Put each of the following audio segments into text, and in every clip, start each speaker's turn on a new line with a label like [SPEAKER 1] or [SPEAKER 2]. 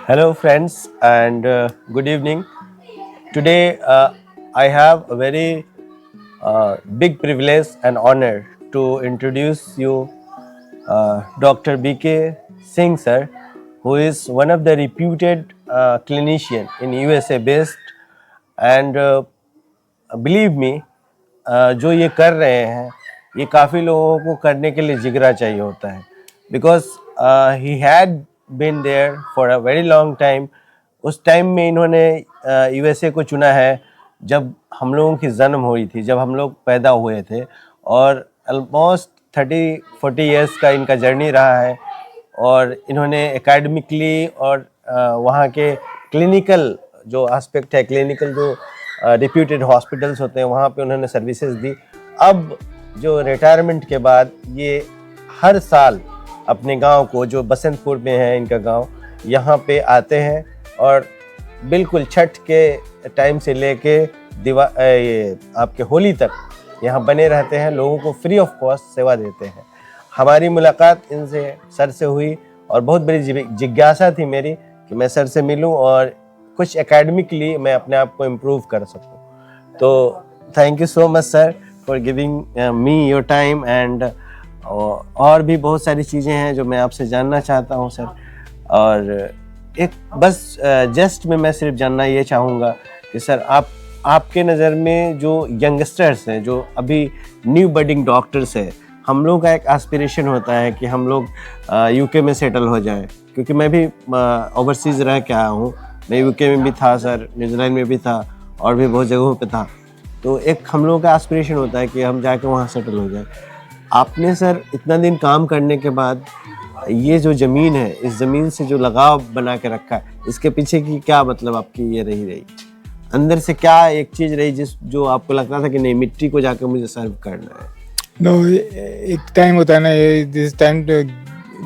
[SPEAKER 1] Hello, friends, and good evening. Today, I have a very big privilege and honor to introduce you Dr. B.K. Singh, sir, who is one of the reputed clinician in USA based, and believe me, जो ये कर रहे हैं ये काफ़ी लोगों को करने के लिए जिगरा चाहिए होता है because he had been there for a very long time. उस टाइम में इन्होंने यूएसए को चुना है जब हम लोगों की जन्म हुई थी, जब हम लोग पैदा हुए थे, और ऑलमोस्ट 30-40 ईयर्स का इनका जर्नी रहा है। और इन्होंने एकेडमिकली और वहाँ के क्लिनिकल जो एस्पेक्ट है, क्लिनिकल जो रिप्यूटेड हॉस्पिटल्स होते हैं वहाँ पे उन्होंने सर्विसेज दी। अब जो रिटायरमेंट के बाद ये हर साल अपने गांव को, जो बसंतपुर में है इनका गांव, यहाँ पे आते हैं और बिल्कुल छठ के टाइम से लेके ये आपके होली तक यहाँ बने रहते हैं, लोगों को फ्री ऑफ कॉस्ट सेवा देते हैं। हमारी मुलाकात इनसे सर से हुई और बहुत बड़ी जिज्ञासा थी मेरी कि मैं सर से मिलूं और कुछ एकेडमिकली मैं अपने आप को इम्प्रूव कर सकूं। तो thank you so much sir for giving me your time and और भी बहुत सारी चीज़ें हैं जो मैं आपसे जानना चाहता हूं सर। और एक बस जस्ट में मैं सिर्फ जानना ये चाहूँगा कि सर आपके नज़र में जो यंगस्टर्स हैं, जो अभी न्यू बडिंग डॉक्टर्स हैं, हम लोग का एक एस्पिरेशन होता है कि हम लोग यूके में सेटल हो जाएं, क्योंकि मैं भी ओवरसीज़ रह के आया हूँ। मैं यूके में भी था सर, न्यूजीलैंड में भी था और भी बहुत जगहों पे था। तो एक हम लोगों का एस्पिरेशन होता है कि हम जाके वहाँ सेटल हो जाए। आपने सर इतना दिन काम करने के बाद ये जो ज़मीन है, इस ज़मीन से जो लगाव बना के रखा है, इसके पीछे की क्या मतलब आपकी ये रही अंदर से क्या एक चीज़ रही जो आपको लगता था कि नहीं, मिट्टी को जाके मुझे सर्व करना है?
[SPEAKER 2] नो एक टाइम होता है ना, ये दिस टाइम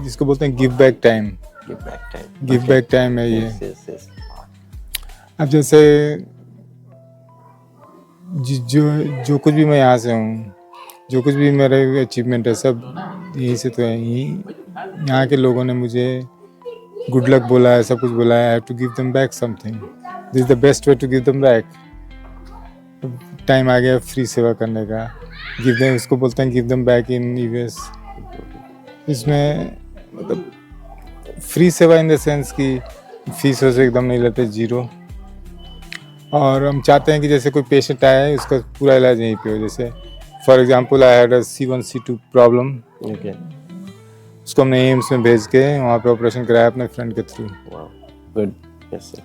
[SPEAKER 2] जिसको बोलते हैं give back time. Give back time है ये। अब जैसे जो कुछ भी मैं यहाँ से हूँ, जो कुछ भी मेरे अचीवमेंट है, सब यहीं से तो है। यहाँ के लोगों ने मुझे गुड लक बोला है, सब कुछ बोला है। I have to give them back something. This is the best way to give them back. Time आ गया फ्री सेवा करने का। गिव देम, उसको बोलते हैं give them back in US. इसमें मतलब फ्री सेवा इन द सेंस कि फीस वैसे एकदम नहीं लेते, जीरो। और हम चाहते हैं कि जैसे कोई पेशेंट आया है उसका पूरा इलाज यहीं पे हो। जैसे for example I had a C1 C2 problem, उसको हमने एम्स में भेज के वहाँ पे ऑपरेशन कराया अपने फ्रेंड के थ्रू।
[SPEAKER 1] Good, yes sir.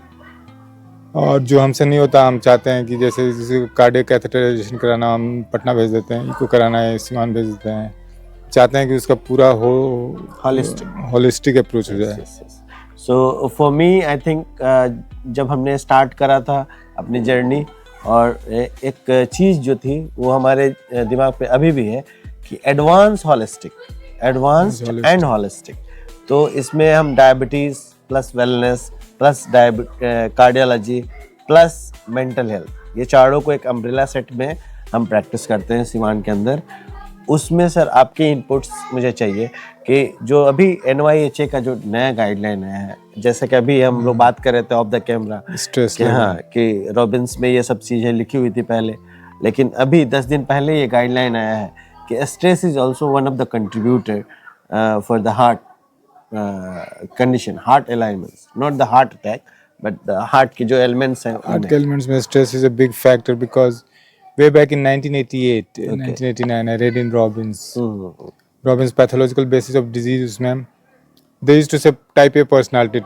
[SPEAKER 2] और जो हमसे नहीं होता, हम चाहते हैं कि जैसे कार्डियक कैथेटराइजेशन कराना, हम पटना भेज देते हैं। इको कराना है, सिवान भेज देते हैं। चाहते हैं कि उसका पूरा होलिस्टिक अप्रोच हो जाए।
[SPEAKER 1] So for me I think जब हमने स्टार्ट करा था अपनी जर्नी, और एक चीज़ जो थी वो हमारे दिमाग पे अभी भी है कि एडवांस्ड एंड होलिस्टिक। तो इसमें हम diabetes plus wellness plus cardiology plus mental health, ये चारों को एक अम्ब्रेला सेट में हम प्रैक्टिस करते हैं सिवान के अंदर। उसमें सर आपके इनपुट्स मुझे चाहिए कि जो अभी NYHA का जो नया गाइडलाइन है, जैसे कि अभी हम लोग बात कर रहे थे ऑफ द कैमरा
[SPEAKER 2] स्ट्रेस
[SPEAKER 1] कि हाँ, कि रॉबिन्स में ये सब चीज़ें लिखी हुई थी पहले, लेकिन अभी 10 दिन पहले ये गाइडलाइन आया है कि stress is also one of the contributor for the heart condition, heart elements, not the heart attack but the heart के जो एलिमेंट्स हैं।
[SPEAKER 2] हार्ट के एलिमेंट्स में stress is a big factor because way back in 1988, 1989, I read in Robbins pathological basis of disease, उसमें they used to say type A personality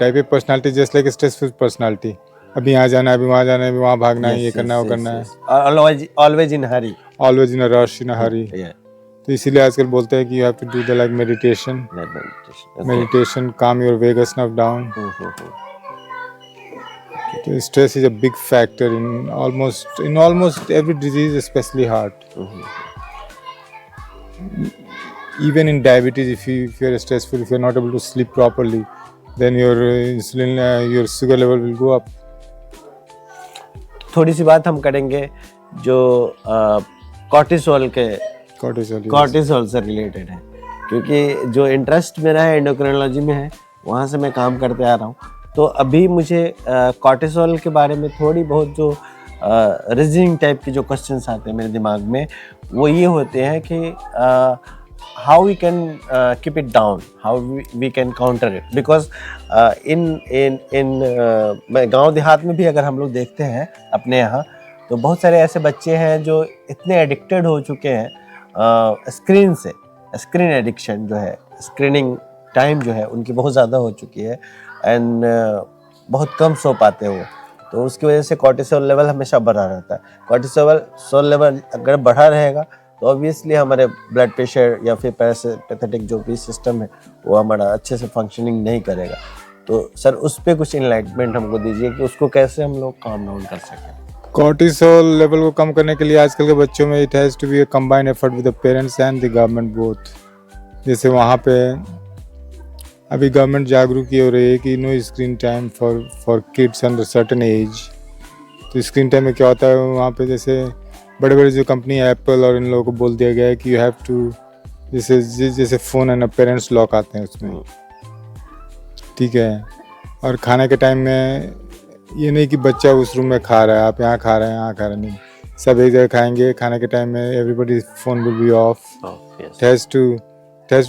[SPEAKER 2] just like a stressful personality. अभी यहाँ जाना है, अभी वहाँ जाना है, अभी वहाँ भागना है, ये करना है, वो करना है।
[SPEAKER 1] Always in hurry.
[SPEAKER 2] Always in a rush, in a hurry.
[SPEAKER 1] Yeah.
[SPEAKER 2] तो इसीलिए आजकल बोलते हैं कि you have to do the like meditation, calm your vagus nerve down. So stress is a big factor in almost every disease, especially heart. Even in diabetes, if you are stressful, if you are not able to sleep properly, then your insulin, your sugar level will go up.
[SPEAKER 1] थोड़ी सी बात हम करेंगे जो cortisol से related है, क्योंकि जो interest मेरा है एंडोक्रिनोलॉजी में है, वहाँ से मैं काम करते आ रहा हूँ। तो अभी मुझे कॉर्टिसोल के बारे में थोड़ी बहुत जो रीजनिंग टाइप के जो क्वेश्चंस आते हैं मेरे दिमाग में, वो ये होते हैं कि how we can keep it down, how we can counter it, because इन गांव देहात में भी अगर हम लोग देखते हैं अपने यहाँ, तो बहुत सारे ऐसे बच्चे हैं जो इतने एडिक्टेड हो चुके हैं स्क्रीन से, स्क्रीन एडिक्शन जो है, स्क्रीनिंग टाइम जो है उनकी बहुत ज़्यादा हो चुकी है, एंड बहुत कम सो पाते हैं वो, तो उसकी वजह से कॉर्टिसोल लेवल हमेशा बढ़ा रहता है। कॉर्टिसोल लेवल अगर बढ़ा रहेगा तो ऑब्वियसली हमारे ब्लड प्रेशर या फिर पैरासिम्पैथेटिक जो भी सिस्टम है वो हमारा अच्छे से फंक्शनिंग नहीं करेगा। तो सर उस पर कुछ इनलाइटमेंट हमको दीजिए कि उसको कैसे हम लोग काम डाउन कर सकें।
[SPEAKER 2] कॉर्टिसोल लेवल को कम करने के लिए आजकल के बच्चों में it has to be a combined effort with the parents and the government both. जैसे वहाँ पे अभी गवर्नमेंट जागरूक हो रही है कि no screen time for kids under certain age. तो स्क्रीन टाइम में क्या होता है, वहाँ पे जैसे बड़े बड़े जो कंपनी है एप्पल और इन लोगों को बोल दिया गया है कि यू हैव टू, जैसे फ़ोन है ना, पेरेंट्स लॉक आते हैं उसमें, ठीक है। और खाने के टाइम में ये नहीं कि बच्चा उस रूम में खा रहा है, आप यहाँ खा रहे हैं, यहाँ खा रहे नहीं, सब एक जगह खाएंगे। खाने के टाइम में everybody phone will be off. It has to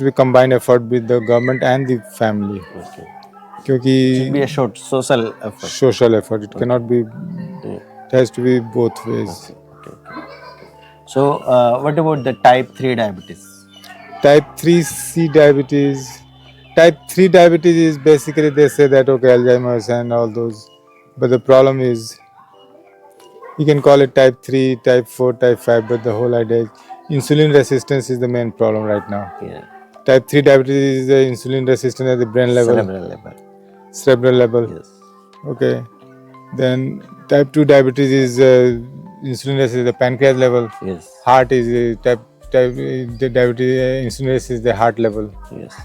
[SPEAKER 2] be combined effort with the government and the family, क्योंकि social effort, it cannot be, it has to be both ways.
[SPEAKER 1] So what about the type 3 diabetes?
[SPEAKER 2] Type 3C diabetes. Type 3 diabetes is basically, they say that okay, Alzheimer's and all those, but the problem is you can call it type 3, type 4, type 5, but the whole idea is insulin resistance is the main problem right now.
[SPEAKER 1] Yeah.
[SPEAKER 2] Type 3 diabetes is the insulin resistance at the brain level, cerebral level.
[SPEAKER 1] Yes.
[SPEAKER 2] Okay. Then type 2 diabetes is insulin resistance at the pancreas level.
[SPEAKER 1] Yes.
[SPEAKER 2] Heart is type the diabetes, insulin resistance is the heart level.
[SPEAKER 1] Yes.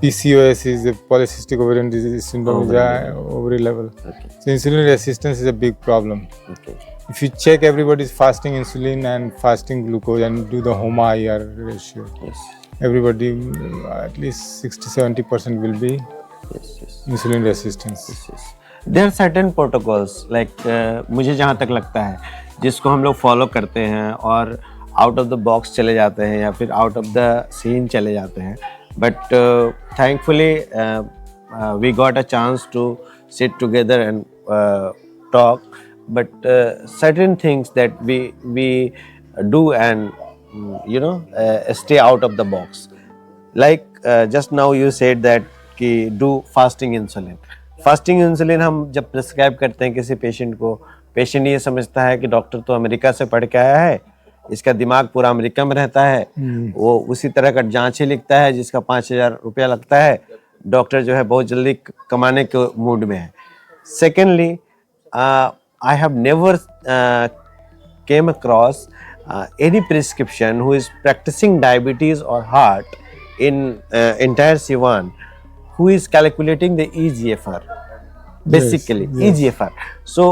[SPEAKER 2] PCOS is the polycystic ovarian disease syndrome, is the ovary level.
[SPEAKER 1] Okay.
[SPEAKER 2] So insulin resistance is a big problem.
[SPEAKER 1] Okay.
[SPEAKER 2] If you check everybody's fasting insulin and fasting glucose and do the HOMA-IR ratio,
[SPEAKER 1] Yes.
[SPEAKER 2] everybody at least 60-70% will be
[SPEAKER 1] Yes.
[SPEAKER 2] insulin resistance.
[SPEAKER 1] Yes. There are certain protocols like मुझे जहाँ तक लगता है जिसको हम लोग follow करते हैं और आउट ऑफ द बॉक्स चले जाते हैं या फिर आउट ऑफ द सीन चले जाते हैं, but thankfully we got a chance to sit together and talk, but certain things that we do and you know stay out of the box, like just now you said that कि do fasting insulin. Fasting insulin हम जब prescribe करते हैं किसी patient को, patient ये समझता है कि डॉक्टर तो अमेरिका से पढ़ के आया है, इसका दिमाग पूरा अमेरिका में रहता है, वो उसी तरह का जांच ही लिखता है जिसका 5,000 रुपया लगता है, डॉक्टर जो है बहुत जल्दी कमाने के मूड में है। Secondly, I have never came across any prescription who is practicing diabetes or heart in entire C1 who is calculating the EGFR basically. Yes. EGFR, so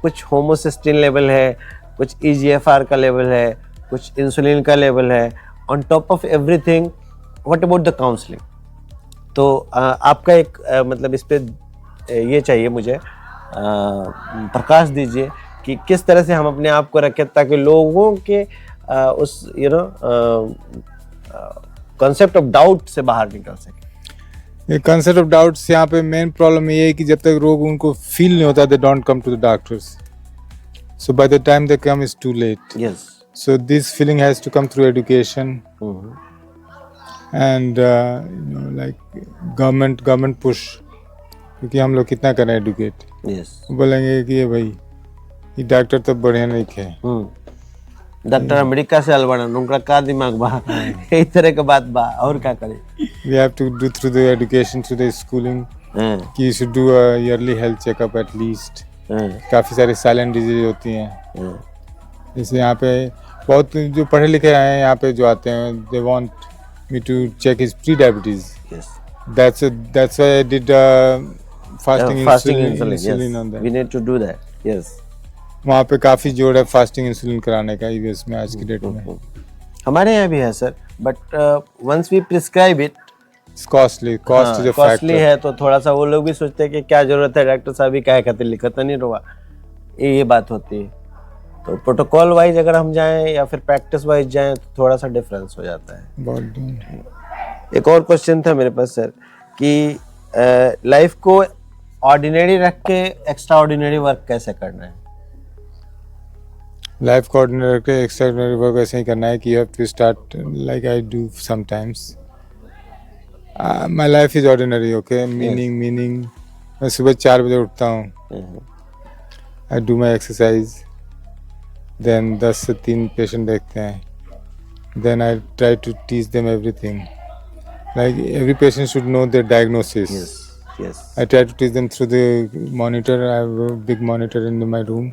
[SPEAKER 1] कुछ homocysteine level है, कुछ EGFR का level है, कुछ insulin का level है, on top of everything what about the counseling? तो आपका एक मतलब इस पे ये चाहिए मुझे, प्रकाश दीजिए कि किस तरह से हम अपने आप को रखें ताकि लोगों के उस कॉन्सेप्ट ऑफ डाउट से बाहर निकल सके।
[SPEAKER 2] कॉन्सेप्ट ऑफ डाउट्स यहाँ पे मेन प्रॉब्लम ये है कि जब तक रोग उनको फील नहीं होता, they don't come to the doctors, so by the time they come is too late.
[SPEAKER 1] Yes,
[SPEAKER 2] so this feeling has to come through education and like government push, क्योंकि हम लोग कितना करें एडुकेट।
[SPEAKER 1] यस,
[SPEAKER 2] बोलेंगे कि ये भाई ये डॉक्टर तो बढ़िया नहीं खे,
[SPEAKER 1] डॉक्टर अमेरिका से अलवाड़ा उनका का दिमाग बा, इस तरह का बात बा, और क्या करे।
[SPEAKER 2] We have to do through the education, through the schooling, कि you should do a early health checkup at least. काफ़ी सारी साइलेंट डिजीज होती हैं, जैसे यहाँ पे बहुत जो पढ़े लिखे हैं यहाँ पे जो आते हैं, they want me to check his pre diabetes. That's why I did fasting insulin on that.
[SPEAKER 1] We need to do that. Yes,
[SPEAKER 2] वहाँ पे काफ़ी जोड़ है फास्टिंग इंसुलिन कराने का यूएस में आज की डेट में।
[SPEAKER 1] हमारे यहाँ भी है sir, but once we prescribe it
[SPEAKER 2] It's costly. Cost is a
[SPEAKER 1] costly
[SPEAKER 2] factor.
[SPEAKER 1] है तो थोड़ा सा वो लोग भी सोचते हैं कि क्या जरूरत है डॉक्टर साहब भी क्या खातिर लिखा नहीं रहा, ये बात होती है। तो प्रोटोकॉल वाइज अगर हम जाएं या फिर प्रैक्टिस वाइज जाएं तो थोड़ा सा डिफरेंस हो जाता है।
[SPEAKER 2] बहुत
[SPEAKER 1] एक और क्वेश्चन था मेरे पास सर कि लाइफ को ऑर्डिनरी रख के एक्स्ट्रा ऑर्डिनरी वर्क कैसे करना है?
[SPEAKER 2] लाइफ कोऑर्डिनेटर के एक्स्ट्राऑर्डिनरी वर्क ऐसे ही करना है कि you have to start like I do sometimes. My life is ordinary, okay. Meaning मैं सुबह 4 बजे उठता हूँ, I do my exercise, then 10 से 3 पेशेंट देखते हैं, then I try to teach them everything, like every patient should know their diagnosis.
[SPEAKER 1] Yes
[SPEAKER 2] I try to teach them through the monitor. I have a big monitor in my room.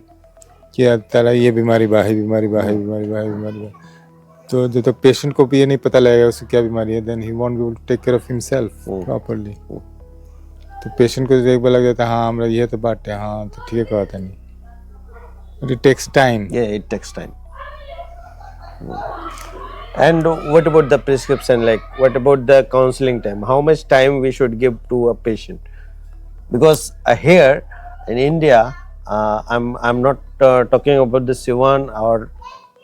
[SPEAKER 2] कि यार तेरा ये बीमारी बा है, बीमारी बा है, बीमारी बा है, बीमारी बा। तो जो तो पेशेंट को भी ये नहीं पता लगेगा उसको क्या बीमारी है, then he won't be able to take care of himself properly. तो पेशेंट को देख लग जाता है हाँ हमरा ये तो बात है, हाँ तो ठीक है कहता नहीं, but it takes time.
[SPEAKER 1] Yeah, it takes time. And what about the prescription? Like, what about the counseling time? How much time we should give to a patient? Because here in India, I'm not talking about the Siwan or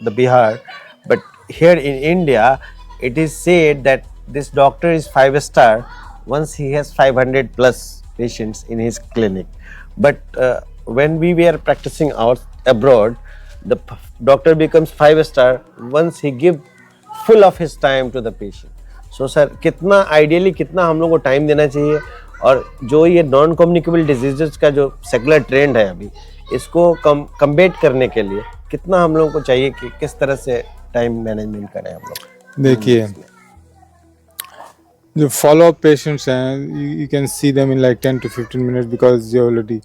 [SPEAKER 1] the Bihar, but here in India, it is said that this doctor is 5-star once he has 500 plus patients in his clinic. But when we were practicing out abroad, the doctor becomes 5-star once he give full of his time to the patient. So sir, कितना ideally कितना हम लोग को time देना चाहिए, और जो ये नॉन कम्युनिकेबल डिजीजेस का जो सेकुलर ट्रेंड है अभी, इसको कम्बेट करने के लिए कितना हम लोगों को चाहिए कि किस तरह से टाइम मैनेजमेंट करें हम लोग?
[SPEAKER 2] देखिए जो फॉलो अप पेशेंट्स हैं, you can see them in like 10 to 15 minutes because you already,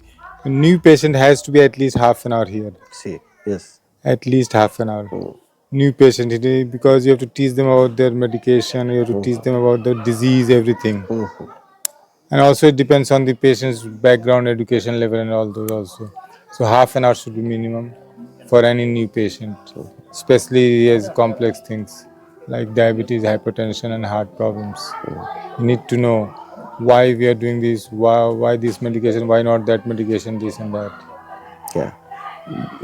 [SPEAKER 2] a new patient has to be at least half an hour here,
[SPEAKER 1] See, yes.
[SPEAKER 2] at least half an hour. New patient, because you have to teach them about their medication, you have to teach them about the disease, everything. And also it depends on the patient's background, education level and all those also. So half an hour should be minimum for any new patient, especially he has complex things like diabetes, hypertension and heart problems. You need to know why we are doing this, why this medication, why not that medication, this and that.
[SPEAKER 1] Yeah.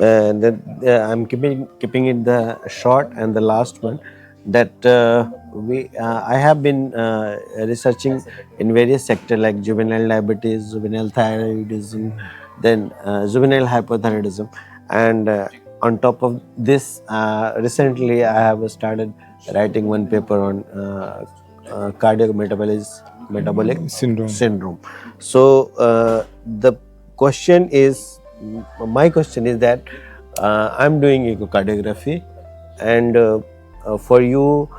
[SPEAKER 1] And then I'm keeping it the short and the last one, that I have been researching in various sectors like juvenile diabetes, juvenile thyroidism, then juvenile hypothyroidism, and on top of this, recently I have started writing one paper on metabolic syndrome. So the question is, my question is that I'm doing echocardiography, and for you,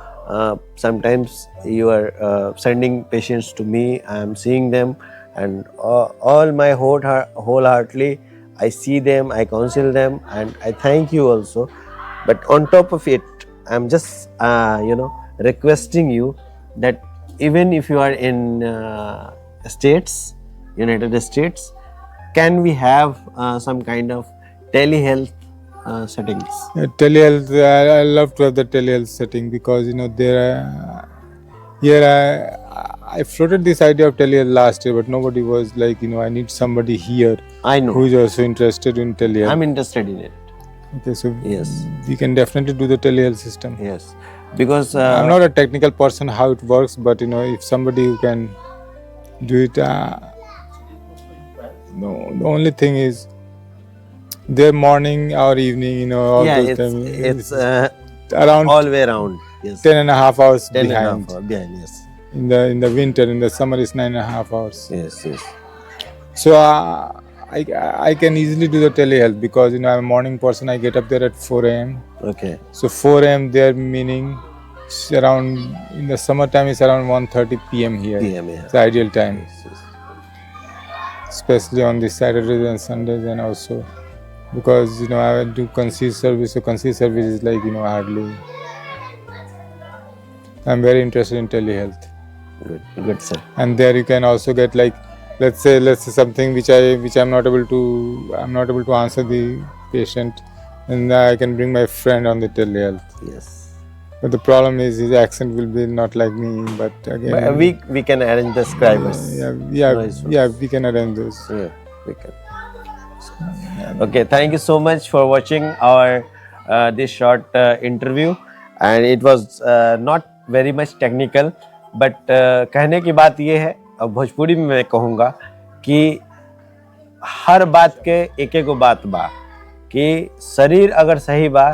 [SPEAKER 1] sometimes you are sending patients to me. I am seeing them, and all my wholeheartedly I see them, I counsel them, and I thank you also. But on top of it, I'm just requesting you that even if you are in United States, can we have some kind of telehealth settings?
[SPEAKER 2] Telehealth, I love to have the telehealth setting because I floated this idea of telehealth last year, but nobody was like, I need somebody here
[SPEAKER 1] I know.
[SPEAKER 2] who is also interested in telehealth.
[SPEAKER 1] I'm interested in it.
[SPEAKER 2] Okay, so
[SPEAKER 1] Yes.
[SPEAKER 2] we can definitely do the telehealth system.
[SPEAKER 1] Yes. Because
[SPEAKER 2] I'm not a technical person how it works, but if somebody who can do it, no, the only thing is their morning or evening, all
[SPEAKER 1] yeah,
[SPEAKER 2] those time,
[SPEAKER 1] it's
[SPEAKER 2] around
[SPEAKER 1] all way around. Yes.
[SPEAKER 2] 10.5 hours
[SPEAKER 1] 10
[SPEAKER 2] behind.
[SPEAKER 1] and a half hour behind. Yes.
[SPEAKER 2] In the winter, in the summer is 9.5 hours.
[SPEAKER 1] Yes. Yes.
[SPEAKER 2] So I can easily do the telehealth because I'm a morning person. I get up there at 4 a.m.
[SPEAKER 1] Okay.
[SPEAKER 2] So 4 a.m. there meaning it's around, in the summertime it's around 1:30 p.m. here.
[SPEAKER 1] PM, yeah.
[SPEAKER 2] It's the ideal time,
[SPEAKER 1] Yes, yes.
[SPEAKER 2] especially on the Saturdays and Sundays, and also because I do concierge service. So concierge service is like hardly. I'm very interested in telehealth.
[SPEAKER 1] Good, sir.
[SPEAKER 2] And there you can also get like, let's say something which I'm not able to answer the patient, and I can bring my friend on the telehealth.
[SPEAKER 1] Yes.
[SPEAKER 2] But the problem is his accent will be not like me. But again,
[SPEAKER 1] But we can arrange the scribers. No issues.
[SPEAKER 2] we can arrange those.
[SPEAKER 1] Yeah, we can. Okay, thank you so much for watching our this short interview, and it was not very much technical, but कहने की बात ये है, अब भोजपुरी में मैं कहूँगा कि हर बात के एक एक बात बा कि शरीर अगर सही बा,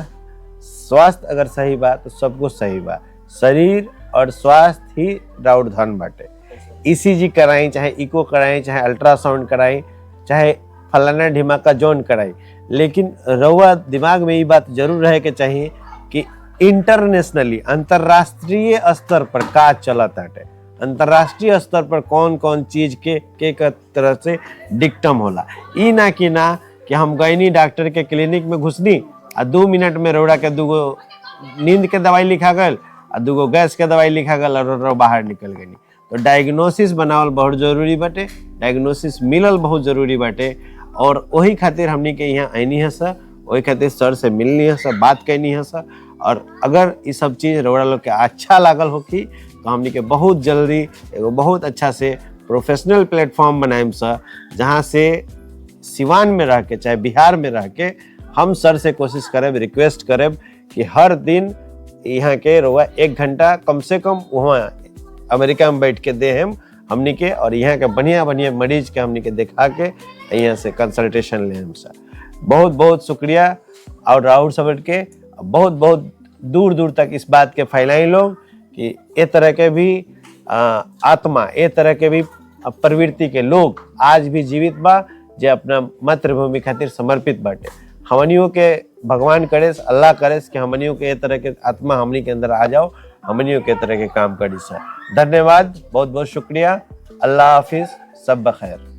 [SPEAKER 1] स्वास्थ्य अगर सही बा तो सब कुछ सही बा। शरीर और स्वास्थ्य ही राउर धन बाटे। ईसीजी कराई, चाहे इको कराई, चाहे अल्ट्रासाउंड कराई, चाहे फलाना ढिमाका जौन कराई, लेकिन रउआ दिमाग में ये बात जरूर रहे के चाहिए कि इंटरनेशनली, अंतर्राष्ट्रीय स्तर पर का चलत बाटे, अंतर्राष्ट्रीय स्तर पर कौन कौन चीज के तरह से डिक्टम होला। ई ना कि हम गईनी डॉक्टर के क्लिनिक में घुसनी आ 2 मिनट में रौड़ा के 2 नींद के दवाई लिखा गल आ 2 गैस के दवाई लिखा गल और बाहर निकल गई। तो डायग्नोसिस बनावल बहुत जरूरी बाटे, डायग्नोसिस मिलल बहुत जरूरी बाटे, और वही खातिर हमनी के यहाँ आईनी है सर, वही खातिर सर से मिलनी है सर, बात करनी है सर। और अगर ये सब चीज़ रौड़ा लोग के अच्छा लागल होगी तो हमनी के बहुत जल्दी एगो बहुत अच्छा से प्रोफेशनल प्लेटफॉर्म बनाएम सर, जहाँ से सिवान में रह के चाहे बिहार में रह के हम सर से कोशिश करें, रिक्वेस्ट करें कि हर दिन यहाँ के रउआ 1 घंटा कम से कम वहाँ अमेरिका में बैठ के दे हमनी के, और यहाँ के बढ़िया बढ़िया मरीज के हमनी के दिखा के यहाँ से कंसल्टेशन ले हम सर। बहुत बहुत शुक्रिया। और राहुल सबट के बहुत बहुत दूर दूर तक इस बात के फैलाई लोग कि ए तरह के भी आत्मा, ए तरह के भी प्रवृत्ति के लोग आज भी जीवित बा, जे अपना मातृभूमि खातिर समर्पित बाटे। हमनियों के भगवान करे, अल्लाह करे कि हमनियों के ए तरह के आत्मा हमनी के अंदर आ जाओ, हमनियों के तरह के काम करी सर। धन्यवाद, बहुत बहुत शुक्रिया। अल्लाह हाफिज, सब बखैर।